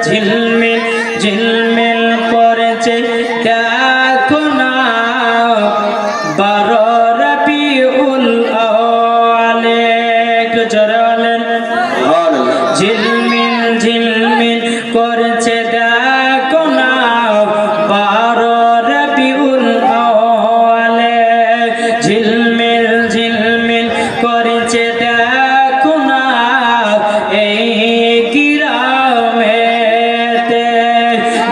ঝিলমিল ঝিলমিল করেছে দেখো না 12 রবিউল আউয়ালে জোরে বলেন ঝিলমিল ঝিলমিল করেছে দেখো না 12 রবিউল আউয়ালে ঝিলমিল ঝিলমিল করেছে দেখো না এই গ্রামেতে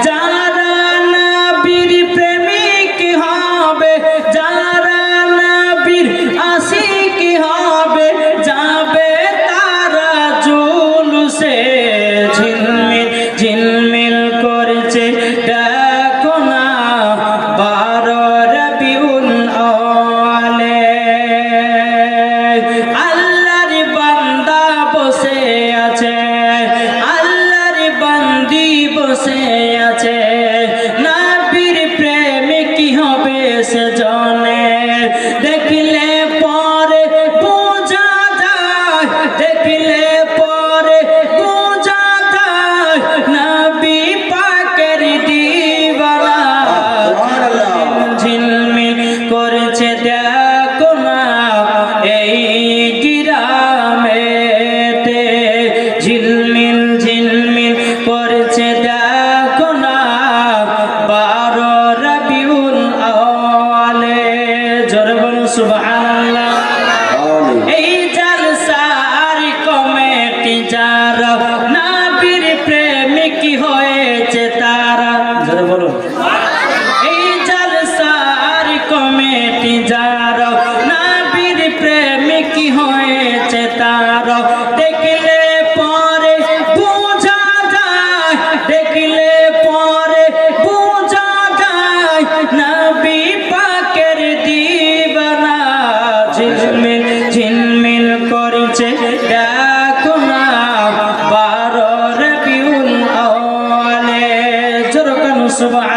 যারা নবীর প্রেমিক হবে যারা নবীর আশিক হবে যাবে তারা জুলুসে ঝিলমিল ঝিলমিল করেছে দেখো না 12 রবিউল আউয়ালে আল্লাহর বান্দা বসে আছে আল্লাহর বান্দি বসে আছে নবীর প্রেমিক কি হবে সে জানে দেখলে পরে বোঝা যায় দেখলে পরে বোঝা যায় নবী পাকের দিওয়ানা ঝিলমিল করেছে দেখো না এই গ্রামেতে ঝিলমিল ঝিলমিল করেছে দেখো না 12 রবিউল আউয়ালে জোরে বলুন সুবহানাল্লাহ এই জলসার কমিটি যারা নবীর প্রেমিক হয়েছে তারা জোরে বলুন এই জলসার কমিটি যারা নবীর প্রেমিক হয়েছে তারা দেখলে পরে বোঝা যায় দেখলে পরে বোঝা যায় নবী পাকের দিওয়ানা ঝিলমিল ঝিলমিল করেছে দেখো না 12 রবিউল আউয়ালে জোরে বলুন সুবহানাল্লাহ